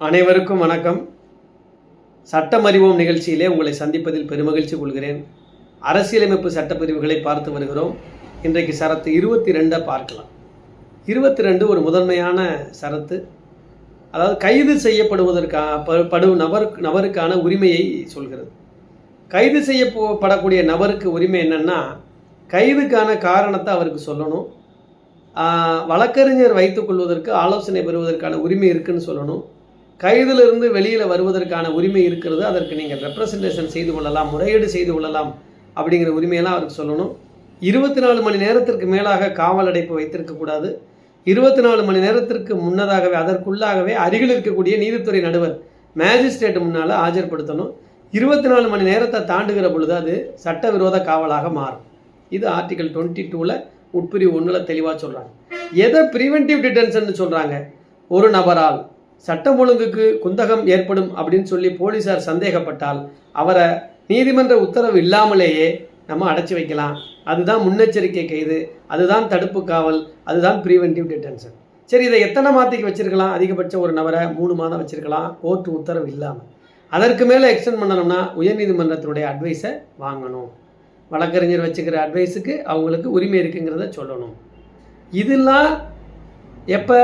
அனைவருக்கும் வணக்கம். சட்டம் அறிவோம் நிகழ்ச்சியிலே உங்களை சந்திப்பதில் பெருமகிழ்ச்சி கொள்கிறேன். அரசியலமைப்பு சட்டப்பிரிவுகளை பார்த்து வருகிறோம். இன்றைக்கு சரத்து 22 பார்க்கலாம். 22 ஒரு முதன்மையான சரத்து. அதாவது கைது செய்யப்படுவதற்கான நபருக்கான உரிமையை சொல்கிறது. கைது செய்யப்படக்கூடிய நபருக்கு உரிமை என்னன்னா, கைதுக்கான காரணத்தை அவருக்கு சொல்லணும். வழக்கறிஞர் வைத்துக் கொள்வதற்கு ஆலோசனை பெறுவதற்கான உரிமை இருக்குன்னு சொல்லணும். கைதிலிருந்து வெளியில் வருவதற்கான உரிமை இருக்கிறது, அதற்கு நீங்கள் ரெப்ரசன்டேஷன் செய்து கொள்ளலாம், முறையீடு செய்து கொள்ளலாம் அப்படிங்கிற உரிமையெல்லாம் அவருக்கு சொல்லணும். 24 மணி நேரத்திற்கு மேலாக காவல் அடைப்பு வைத்திருக்கக்கூடாது. 24 மணி நேரத்திற்கு முன்னதாகவே அதற்குள்ளாகவே அருகில் இருக்கக்கூடிய நீதித்துறை நடுவர் மேஜிஸ்ட்ரேட் முன்னால் ஆஜர்படுத்தணும். 24 மணி நேரத்தை தாண்டுகிற பொழுது அது சட்டவிரோத காவலாக மாறும். இது ஆர்டிகல் 22 உட்பிரிவு 1 தெளிவாக சொல்கிறாங்க. எதை ப்ரிவென்டிவ் டிடென்ஷன் சொல்கிறாங்க? ஒரு நபரால் சட்டம் ஒழுங்குக்கு குந்தகம் ஏற்படும் அப்படின்னு சொல்லி போலீஸார் சந்தேகப்பட்டால் அவரை நீதிமன்ற உத்தரவு இல்லாமலேயே நம்ம அடைச்சி வைக்கலாம். அதுதான் முன்னெச்சரிக்கை கைது, அதுதான் தடுப்பு காவல், அதுதான் ப்ரிவென்டிவ் டிடென்ஷன். சரி, இதை எத்தனை மாதத்துக்கு வச்சிருக்கலாம்? அதிகபட்சம் ஒரு நபரை 3 மாதம் வச்சிருக்கலாம், கோர்ட்டு உத்தரவு இல்லாமல். அதற்கு மேலே எக்ஸ்டெண்ட் பண்ணணும்னா உயர்நீதிமன்றத்தினுடைய அட்வைஸை வாங்கணும். வழக்கறிஞர் வச்சுக்கிற அட்வைஸுக்கு அவங்களுக்கு உரிமை இருக்குங்கிறத சொல்லணும். இதெல்லாம் எப்போ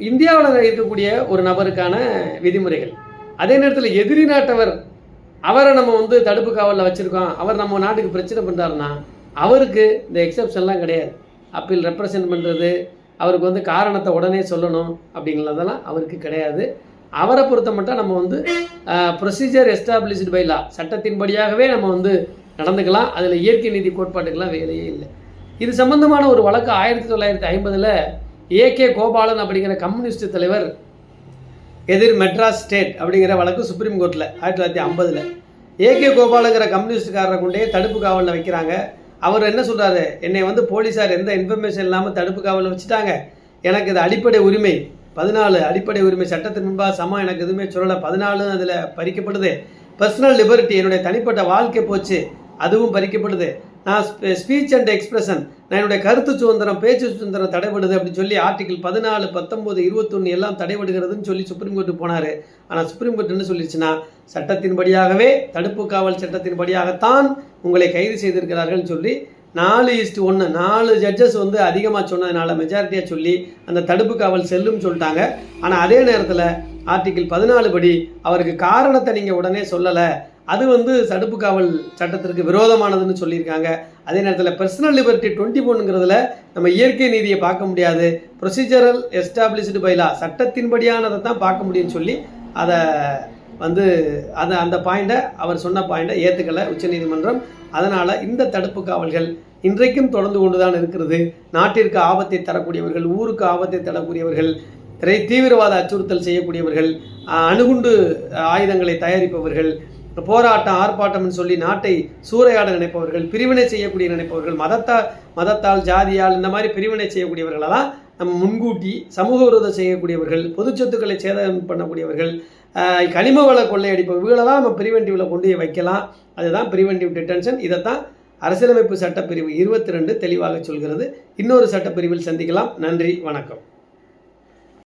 இந்தியாவில் இருக்கக்கூடிய ஒரு நபருக்கான விதிமுறைகள். அதே நேரத்தில் எதிரி நாட்டவர், அவரை நம்ம தடுப்பு காவலில் வச்சுருக்கோம், அவர் நம்ம நாட்டுக்கு பிரச்சனை பண்ணுறாருன்னா அவருக்கு இந்த எக்ஸப்ஷன்லாம் கிடையாது. அப்பீல் ரெப்ரசன்ட் பண்ணுறது, அவருக்கு காரணத்தை உடனே சொல்லணும் அப்படிங்கிறதெல்லாம் அவருக்கு கிடையாது. அவரை பொறுத்த மட்டும் நம்ம ப்ரொசீஜர் எஸ்டாப்ளிஷ்டு பை லா, சட்டத்தின்படியாகவே நம்ம நடந்துக்கலாம். அதில் இயற்கை நீதி கோட்பாட்டுக்கெல்லாம் வேலையே இல்லை. இது சம்பந்தமான ஒரு வழக்கு 1950 ஏகே கோபாலன் அப்படிங்கிற கம்யூனிஸ்ட் தலைவர் எதிர் மெட்ராஸ் ஸ்டேட் அப்படிங்கிற வழக்கு சுப்ரீம் கோர்ட்டில் 1950 ஏகே கோபாலுங்கிற கம்யூனிஸ்டுக்காரரை கொண்டே தடுப்பு காவலில் வைக்கிறாங்க. அவர் என்ன சொல்கிறாரு? என்னை போலீஸார் எந்த இன்ஃபர்மேஷன் இல்லாமல் தடுப்பு காவலில் வச்சுட்டாங்க, எனக்கு இது அடிப்படை உரிமை 14 அடிப்படை உரிமை சட்டத்தின் முன்பாக சமம், எனக்கு எதுவுமே சொல்லலை, 14 அதில் பறிக்கப்படுது. பர்சனல் லிபர்ட்டி, என்னுடைய தனிப்பட்ட வாழ்க்கை போச்சு, அதுவும் பறிக்கப்படுது. நான் ஸ்பீச் அண்ட் எக்ஸ்பிரஷன், நான் என்னுடைய கருத்து சுதந்திரம், பேச்சு சுதந்திரம் தடைபடுது அப்படின்னு சொல்லி ஆர்டிகிள் 14, 19, 21 எல்லாம் தடைபடுகிறதுன்னு சொல்லி சுப்ரீம் கோர்ட்டு போனார். ஆனால் சுப்ரீம் கோர்ட் என்ன சொல்லிடுச்சுன்னா, சட்டத்தின்படியாகவே தடுப்பு காவல் சட்டத்தின்படியாகத்தான் உங்களை கைது செய்திருக்கிறார்கள்னு சொல்லி 4:1 4 ஜட்ஜஸ் அதிகமாக சொன்னதுனால மெஜாரிட்டியாக சொல்லி அந்த தடுப்பு காவல் செல்லும்னு சொல்லிட்டாங்க. ஆனால் அதே நேரத்தில் ஆர்டிகிள் 14 படி அவருக்கு காரணத்தை நீங்கள் உடனே சொல்லலை, அது தடுப்பு காவல் சட்டத்திற்கு விரோதமானதுன்னு சொல்லியிருக்காங்க. அதே நேரத்தில் பர்சனல் லிபர்ட்டி 21ங்கிறதுல நம்ம இயற்கை நீதியை பார்க்க முடியாது, ப்ரொசீஜரல் எஸ்டாப்ளிஷ்டு பை லா சட்டத்தின்படியானதை தான் பார்க்க முடியும்னு சொல்லி அதை அந்த பாயிண்டை, அவர் சொன்ன பாயிண்டை ஏற்றுக்கலை உச்சநீதிமன்றம். அதனால் இந்த தடுப்பு காவல்கள் இன்றைக்கும் தொடர்ந்து கொண்டு தான் இருக்கிறது. நாட்டிற்கு ஆபத்தை தரக்கூடியவர்கள், ஊருக்கு ஆபத்தை தரக்கூடியவர்கள், தீவிரவாத அச்சுறுத்தல் செய்யக்கூடியவர்கள், அணுகுண்டு ஆயுதங்களை தயாரிப்பவர்கள், போராட்டம் ஆர்ப்பாட்டம்னு சொல்லி நாட்டை சூறையாட நினைப்பவர்கள், பிரிவினை செய்யக்கூடிய நினைப்பவர்கள், மதத்தால் ஜாதியால் இந்த மாதிரி பிரிவினை செய்யக்கூடியவர்களெல்லாம் நம்ம முன்கூட்டி சமூக விரோதம் செய்யக்கூடியவர்கள், பொது சொத்துக்களை சேதம் பண்ணக்கூடியவர்கள், கனிம வள கொள்ளையடிப்பவர்களெல்லாம் நம்ம ப்ரிவென்டிவில் கொண்டு வைக்கலாம். அதுதான் ப்ரிவென்டிவ் டிடென்ஷன். இதைத்தான் அரசியலமைப்பு சட்டப்பிரிவு 22 தெளிவாக சொல்கிறது. இன்னொரு சட்டப்பிரிவில் சந்திக்கலாம். நன்றி, வணக்கம்.